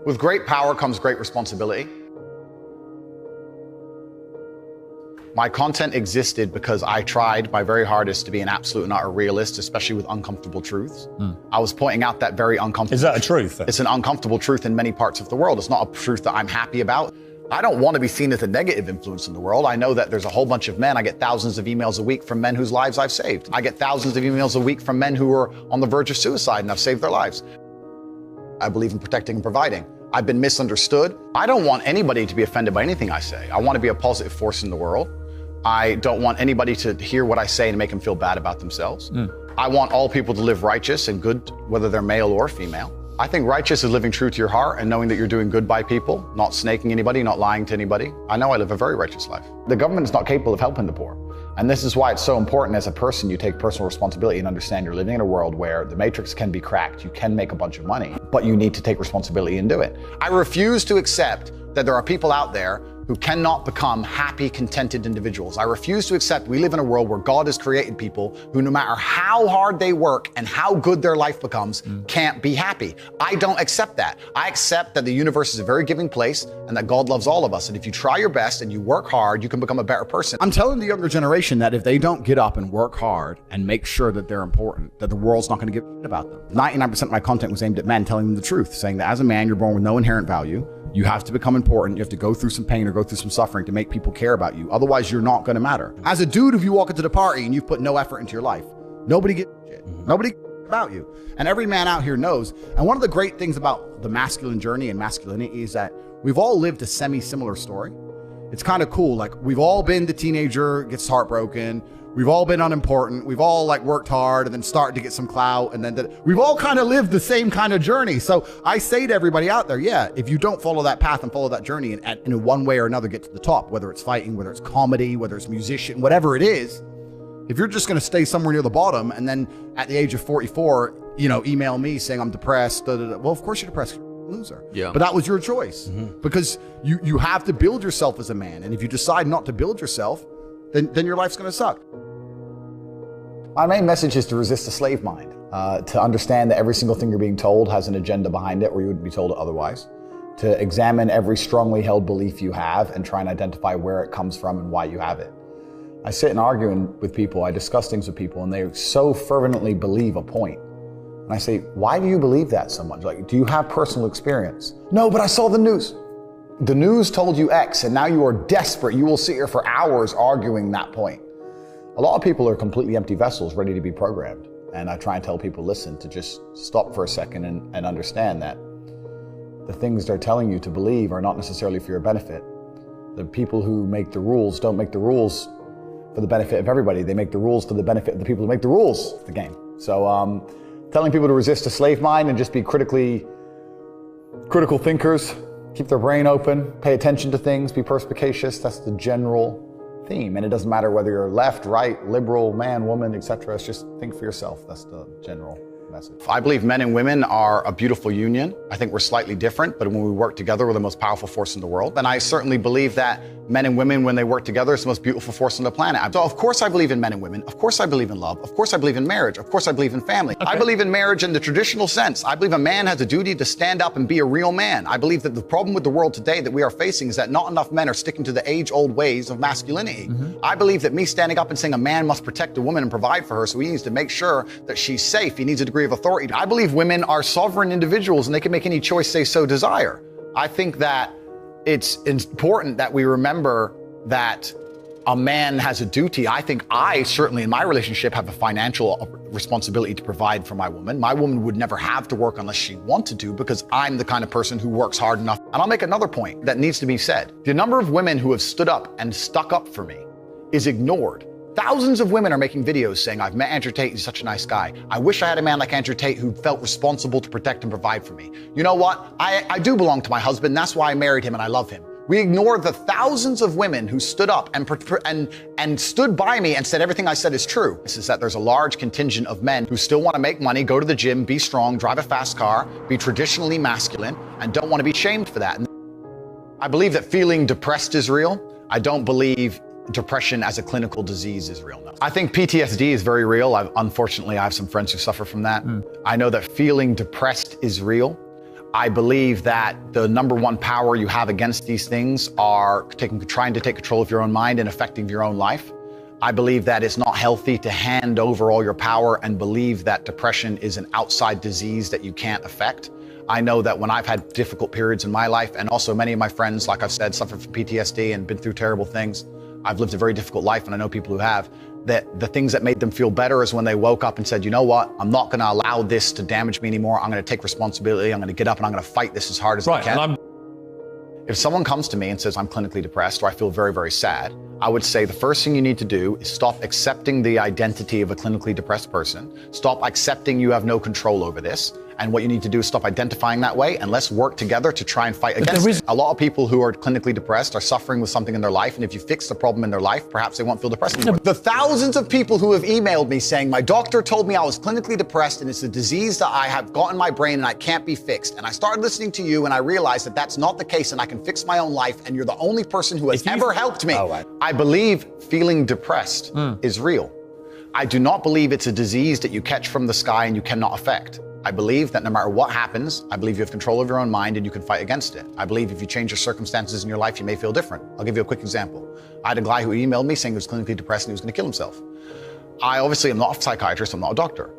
With great power comes great responsibility. My content existed because I tried my very hardest to be an absolute and utter realist, especially with uncomfortable truths. I was pointing out that very uncomfortable Is that a truth? It's an uncomfortable truth in many parts of the world. It's not a truth that I'm happy about. I don't want to be seen as a negative influence in the world. I know that there's a whole bunch of men. I get thousands of emails a week from men whose lives I've saved. I get thousands of emails a week from men who are on the verge of suicide and I've saved their lives. I believe in protecting and providing. I've been misunderstood. I don't want anybody to be offended by anything I say. I want to be a positive force in the world. I don't want anybody to hear what I say and make them feel bad about themselves. I want all people to live righteous and good, whether they're male or female. I think righteous is living true to your heart and knowing that you're doing good by people, not snaking anybody, not lying to anybody. I know I live a very righteous life. The government is not capable of helping the poor. And this is why it's so important as a person, you take personal responsibility and understand you're living in a world where the matrix can be cracked. You can make a bunch of money, but you need to take responsibility and do it. I refuse to accept that there are people out there who cannot become happy, contented individuals. I refuse to accept we live in a world where God has created people who, no matter how hard they work and how good their life becomes, can't be happy. I don't accept that. I accept that the universe is a very giving place and that God loves all of us. And if you try your best and you work hard, you can become a better person. I'm telling the younger generation that if they don't get up and work hard and make sure that they're important, that the world's not going to give a shit about them. 99% of my content was aimed at men, telling them the truth, saying that as a man, you're born with no inherent value. You have to become important. You have to go through some pain or go through some suffering to make people care about you. Otherwise, you're not going to matter. As a dude, if you walk into the party and you've put no effort into your life, nobody gives a shit. Nobody cares about you. And every man out here knows. And one of the great things about the masculine journey and masculinity is that we've all lived a semi-similar story. It's kind of cool. Like, we've all been the teenager, gets heartbroken. We've all been unimportant. We've all worked hard and then started to get some clout. And then we've all kind of lived the same kind of journey. So I say to everybody out there, yeah, if you don't follow that path and follow that journey and in one way or another get to the top, whether it's fighting, whether it's comedy, whether it's musician, whatever it is, if you're just going to stay somewhere near the bottom and then at the age of 44, email me saying I'm depressed, well, of course you're depressed. Loser. Yeah. But that was your choice because you have to build yourself as a man. And if you decide not to build yourself, then your life's going to suck. My main message is to resist the slave mind, to understand that every single thing you're being told has an agenda behind it or you wouldn't be told it otherwise, to examine every strongly held belief you have and try and identify where it comes from and why you have it. I sit and argue with people, I discuss things with people, and they so fervently believe a point. And I say, why do you believe that so much? Like, do you have personal experience? No, but I saw the news. The news told you X, and now you are desperate. You will sit here for hours arguing that point. A lot of people are completely empty vessels ready to be programmed. And I try and tell people, listen, to just stop for a second and understand that the things they're telling you to believe are not necessarily for your benefit. The people who make the rules don't make the rules for the benefit of everybody. They make the rules for the benefit of the people who make the rules of the game. So telling people to resist a slave mind and just be critical thinkers, keep their brain open, pay attention to things, be perspicacious, that's the general theme. And it doesn't matter whether you're left, right, liberal, man, woman, etc. It's just think for yourself. That's the general message. I believe men and women are a beautiful union. I think we're slightly different, but when we work together, we're the most powerful force in the world. And I certainly believe that men and women, when they work together, it's the most beautiful force on the planet. So of course I believe in men and women. Of course I believe in love. Of course I believe in marriage. Of course I believe in family. Okay. I believe in marriage in the traditional sense. I believe a man has a duty to stand up and be a real man. I believe that the problem with the world today that we are facing is that not enough men are sticking to the age-old ways of masculinity. I believe that me standing up and saying a man must protect a woman and provide for her, so he needs to make sure that she's safe. He needs a degree of authority. I believe women are sovereign individuals and they can make any choice they so desire. I think that it's important that we remember that a man has a duty. I think I certainly in my relationship have a financial responsibility to provide for my woman. My woman would never have to work unless she wanted to because I'm the kind of person who works hard enough. And I'll make another point that needs to be said. The number of women who have stood up and stuck up for me is ignored. Thousands of women are making videos saying, I've met Andrew Tate, he's such a nice guy. I wish I had a man like Andrew Tate who felt responsible to protect and provide for me. You know what? I do belong to my husband. That's why I married him and I love him. We ignore the thousands of women who stood up and stood by me and said everything I said is true. This is that there's a large contingent of men who still want to make money, go to the gym, be strong, drive a fast car, be traditionally masculine, and don't want to be shamed for that. And I believe that feeling depressed is real. I don't believe depression as a clinical disease is real. No. I think PTSD is very real. Unfortunately, I have some friends who suffer from that. I know that feeling depressed is real. I believe that the number one power you have against these things are trying to take control of your own mind and affecting your own life. I believe that it's not healthy to hand over all your power and believe that depression is an outside disease that you can't affect. I know that when I've had difficult periods in my life, and also many of my friends, like I've said, suffer from PTSD and been through terrible things. I've lived a very difficult life, and I know people who have, that the things that made them feel better is when they woke up and said, you know what, I'm not gonna allow this to damage me anymore. I'm gonna take responsibility. I'm gonna get up and I'm gonna fight this as hard as I can. If someone comes to me and says I'm clinically depressed or I feel very, very sad, I would say the first thing you need to do is stop accepting the identity of a clinically depressed person. Stop accepting you have no control over this. And what you need to do is stop identifying that way, and let's work together to try and fight against it. A lot of people who are clinically depressed are suffering with something in their life, and if you fix the problem in their life, perhaps they won't feel depressed anymore. The thousands of people who have emailed me saying, my doctor told me I was clinically depressed and it's a disease that I have got in my brain and I can't be fixed. And I started listening to you and I realized that that's not the case and I can fix my own life, and you're the only person who has ever helped me. I believe feeling depressed is real. I do not believe it's a disease that you catch from the sky and you cannot affect. I believe that no matter what happens, I believe you have control of your own mind and you can fight against it. I believe if you change your circumstances in your life, you may feel different. I'll give you a quick example. I had a guy who emailed me saying he was clinically depressed and he was going to kill himself. I obviously am not a psychiatrist, I'm not a doctor.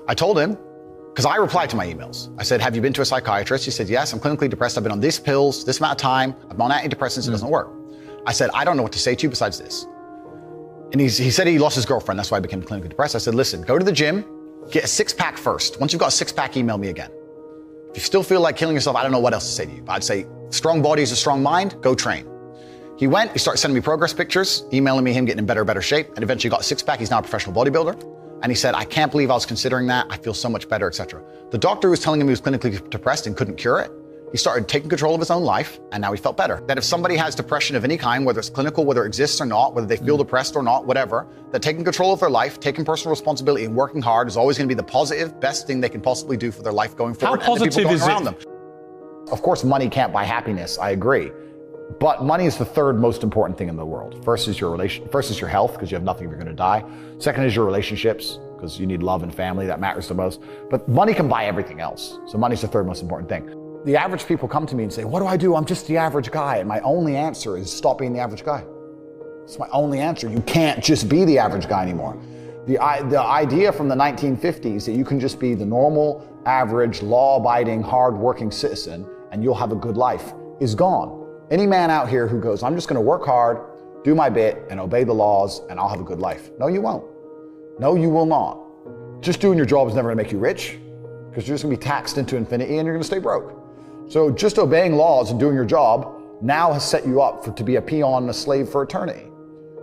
I told him, because I replied to my emails. I said, have you been to a psychiatrist? He said, yes, I'm clinically depressed. I've been on these pills, this amount of time. I'm on antidepressants, it doesn't work. I said, I don't know what to say to you besides this. And he said he lost his girlfriend, that's why I became clinically depressed. I said, listen, go to the gym, get a six-pack first. Once you've got a six-pack, email me again. If you still feel like killing yourself, I don't know what else to say to you. But I'd say, strong body is a strong mind, go train. He went, he started sending me progress pictures, emailing me him getting in better shape, and eventually got a six-pack. He's now a professional bodybuilder. And he said, I can't believe I was considering that. I feel so much better, etc. The doctor was telling him he was clinically depressed and couldn't cure it. He started taking control of his own life, and now he felt better. That if somebody has depression of any kind, whether it's clinical, whether it exists or not, whether they feel depressed or not, whatever, that taking control of their life, taking personal responsibility and working hard is always going to be the positive, best thing they can possibly do for their life going forward. How positive is it? Them. Of course, money can't buy happiness, I agree. But money is the third most important thing in the world. First is your health, because you have nothing if you're going to die. Second is your relationships, because you need love and family, that matters the most. But money can buy everything else. So money's the third most important thing. The average people come to me and say, what do I do? I'm just the average guy. And my only answer is stop being the average guy. It's my only answer. You can't just be the average guy anymore. The idea from the 1950s that you can just be the normal, average, law-abiding, hard-working citizen and you'll have a good life is gone. Any man out here who goes, I'm just going to work hard, do my bit, and obey the laws, and I'll have a good life. No, you won't. No, you will not. Just doing your job is never going to make you rich, because you're just going to be taxed into infinity and you're going to stay broke. So just obeying laws and doing your job now has set you up to be a peon and a slave for eternity.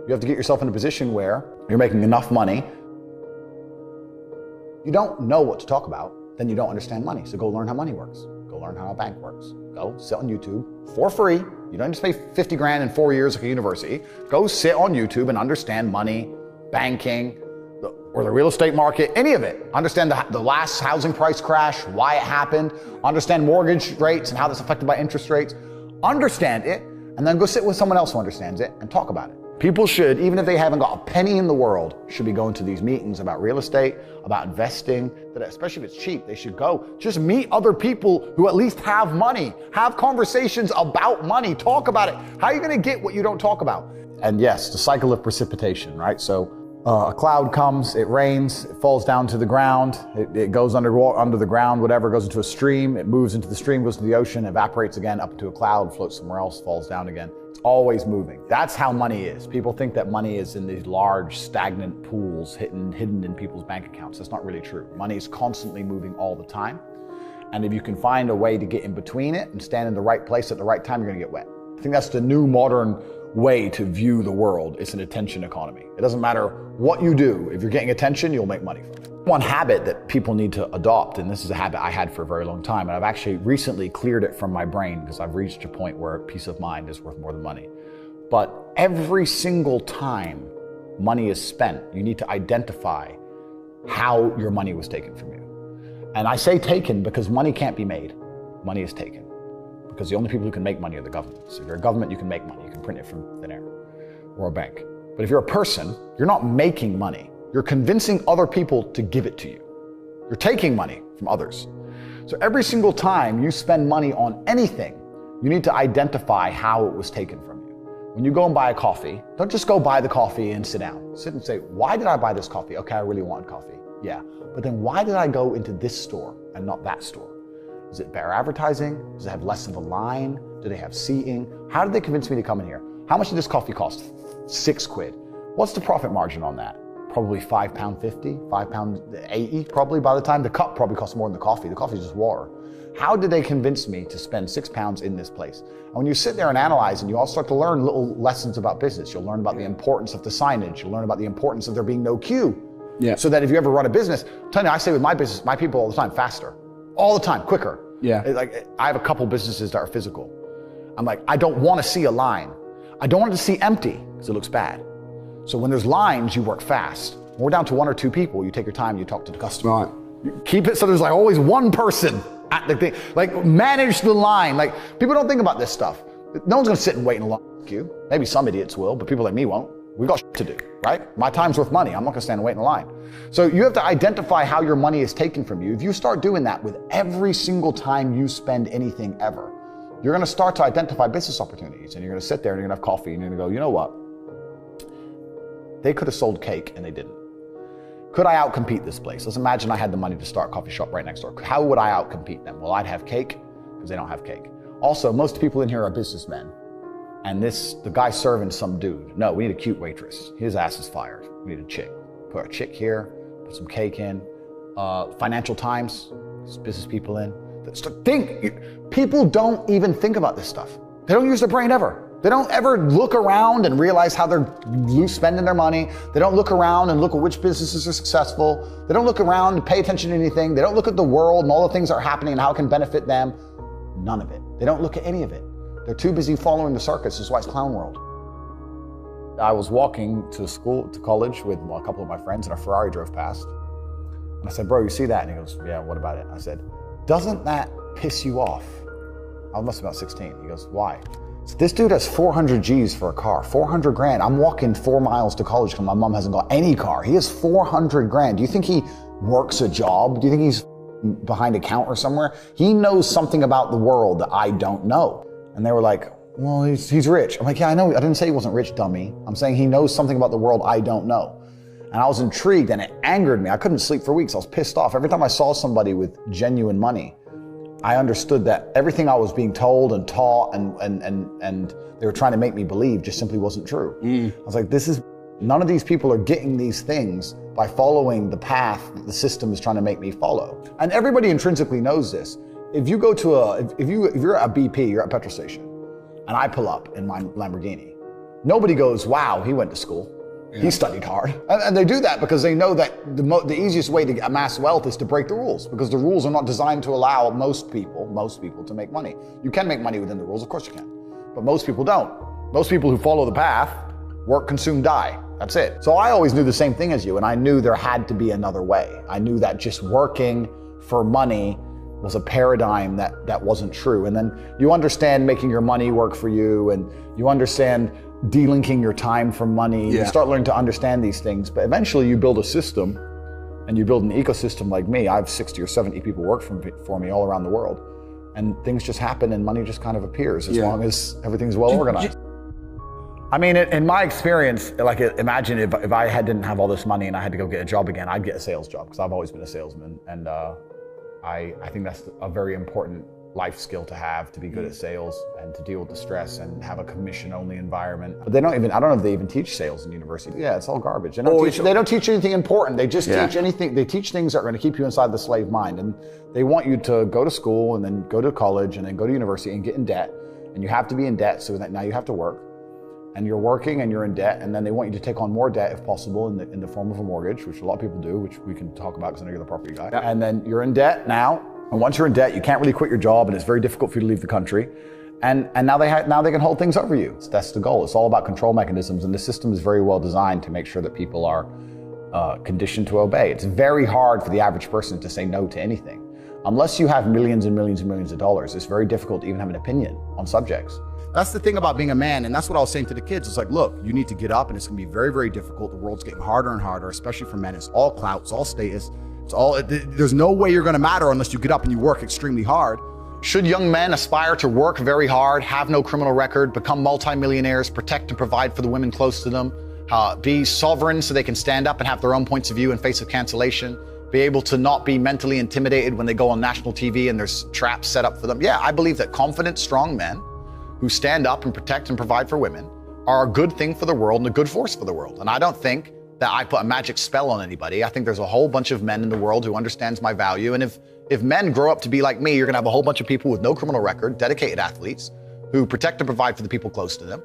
You have to get yourself in a position where you're making enough money. You don't know what to talk about, then you don't understand money. So go learn how money works. Go learn how a bank works. Go sit on YouTube for free. You don't just pay 50 grand in 4 years like a university. Go sit on YouTube and understand money, banking, or the real estate market, any of it. Understand the last housing price crash, why it happened, understand mortgage rates and how that's affected by interest rates. Understand it, and then go sit with someone else who understands it and talk about it. People should, even if they haven't got a penny in the world, should be going to these meetings about real estate, about investing, that especially if it's cheap, they should go. Just meet other people who at least have money. Have conversations about money, talk about it. How are you gonna get what you don't talk about? And yes, the cycle of precipitation, right? So a cloud comes, it rains, it falls down to the ground, it goes under the ground, whatever, goes into a stream, it moves into the stream, goes to the ocean, evaporates again up into a cloud, floats somewhere else, falls down again. It's always moving. That's how money is. People think that money is in these large stagnant pools hidden in people's bank accounts. That's not really true. Money is constantly moving all the time. And if you can find a way to get in between it and stand in the right place at the right time, you're gonna get wet. I think that's the new modern way to view the world. It's an attention economy. It doesn't matter what you do. If you're getting attention, you'll make money from it. One habit that people need to adopt, and this is a habit I had for a very long time, and I've actually recently cleared it from my brain because I've reached a point where peace of mind is worth more than money. But every single time money is spent, you need to identify how your money was taken from you. And I say taken because money can't be made. Money is taken. Because the only people who can make money are the government. So if you're a government, you can make money. You can print it from thin air or a bank. But if you're a person, you're not making money. You're convincing other people to give it to you. You're taking money from others. So every single time you spend money on anything, you need to identify how it was taken from you. When you go and buy a coffee, don't just go buy the coffee and sit down. Sit and say, why did I buy this coffee? Okay, I really wanted coffee. Yeah, but then why did I go into this store and not that store? Is it better advertising? Does it have less of a line? Do they have seating? How did they convince me to come in here? How much did this coffee cost? £6. What's the profit margin on that? Probably £5.50, £5.80 probably by the time. The cup probably costs more than the coffee. The coffee is just water. How did they convince me to spend £6 in this place? And when you sit there and analyze and you all start to learn little lessons about business, you'll learn about the importance of the signage. You'll learn about the importance of there being no queue. Yeah. So that if you ever run a business, I'm telling you, I say with my business, my people all the time, faster. All the time, quicker. Yeah. Like I have a couple businesses that are physical. I'm like, I don't want to see a line. I don't want it to see empty because it looks bad. So when there's lines, you work fast. When we're down to 1 or 2 people, you take your time, you talk to the customer. Right. You keep it so there's like always one person at the thing. Like manage the line. Like people don't think about this stuff. No one's gonna sit and wait in a long queue. Maybe some idiots will, but people like me won't. We got shit to do, right? My time's worth money. I'm not gonna stand and wait in a line. So you have to identify how your money is taken from you. If you start doing that with every single time you spend anything ever, you're gonna start to identify business opportunities, and you're gonna sit there and you're gonna have coffee and you're gonna go, you know what? They could have sold cake and they didn't. Could I outcompete this place? Let's imagine I had the money to start a coffee shop right next door. How would I outcompete them? Well, I'd have cake because they don't have cake. Also, most people in here are businessmen. And the guy serving some dude. No, we need a cute waitress. His ass is fired. We need a chick. Put a chick here, put some cake in. Financial Times, business people in. People don't even think about this stuff. They don't use their brain ever. They don't ever look around and realize how they're spending their money. They don't look around and look at which businesses are successful. They don't look around and pay attention to anything. They don't look at the world and all the things that are happening and how it can benefit them. None of it. They don't look at any of it. They're too busy following the circus. This is why it's clown world. I was walking to college with a couple of my friends, and a Ferrari drove past. And I said, bro, you see that? And he goes, yeah, what about it? I said, doesn't that piss you off? I must be about 16. He goes, why? So this dude has 400 G's for a car, 400 grand. I'm walking 4 miles to college because my mom hasn't got any car. He has 400 grand. Do you think he works a job? Do you think he's behind a counter somewhere? He knows something about the world that I don't know. And they were like, well, he's rich. I'm like, yeah, I know. I didn't say he wasn't rich, dummy. I'm saying he knows something about the world I don't know. And I was intrigued and it angered me. I couldn't sleep for weeks. I was pissed off. Every time I saw somebody with genuine money, I understood that everything I was being told and taught and they were trying to make me believe just simply wasn't true. I was like, none of these people are getting these things by following the path that the system is trying to make me follow. And everybody intrinsically knows this. If you go to if you're at a BP, you're at a petrol station, and I pull up in my Lamborghini, nobody goes, wow, he went to school. Yeah. He studied hard. And they do that because they know that the easiest way to amass wealth is to break the rules, because the rules are not designed to allow most people to make money. You can make money within the rules, of course you can, but most people don't. Most people who follow the path work, consume, die. That's it. So I always knew the same thing as you, and I knew there had to be another way. I knew that just working for money was a paradigm that wasn't true. And then you understand making your money work for you, and you understand delinking your time from money. Yeah. You start learning to understand these things, but eventually you build a system and you build an ecosystem like me. I have 60 or 70 people work for me all around the world, and things just happen and money just kind of appears as long as everything's well organized. I mean, in my experience, like imagine if I didn't have all this money and I had to go get a job again, I'd get a sales job because I've always been a salesman. And I think that's a very important life skill to have, to be good at sales and to deal with the stress and have a commission-only environment. But I don't know if they even teach sales in university. Yeah, it's all garbage. They don't teach anything important. They just teach anything. They teach things that are going to keep you inside the slave mind. And they want you to go to school and then go to college and then go to university and get in debt. And you have to be in debt so that now you have to work. And you're working and you're in debt, and then they want you to take on more debt if possible in the form of a mortgage, which a lot of people do, which we can talk about because I know you're the property guy. Yeah. And then you're in debt now, and once you're in debt, you can't really quit your job, and it's very difficult for you to leave the country. And now they can hold things over you. That's the goal. It's all about control mechanisms, and the system is very well designed to make sure that people are conditioned to obey. It's very hard for the average person to say no to anything. Unless you have millions and millions and millions of dollars, it's very difficult to even have an opinion on subjects. That's the thing about being a man, and that's what I was saying to the kids. It's like, look, you need to get up, and it's gonna be very, very difficult. The world's getting harder and harder, especially for men. It's all clout, it's all status, There's no way you're going to matter unless you get up and you work extremely hard. Should young men aspire to work very hard, have no criminal record, become multimillionaires, protect and provide for the women close to them, be sovereign so they can stand up and have their own points of view in face of cancellation, be able to not be mentally intimidated when they go on national TV and there's traps set up for them? Yeah, I believe that confident, strong men who stand up and protect and provide for women are a good thing for the world and a good force for the world. And I don't think that I put a magic spell on anybody. I think there's a whole bunch of men in the world who understands my value. And if men grow up to be like me, you're gonna have a whole bunch of people with no criminal record, dedicated athletes, who protect and provide for the people close to them.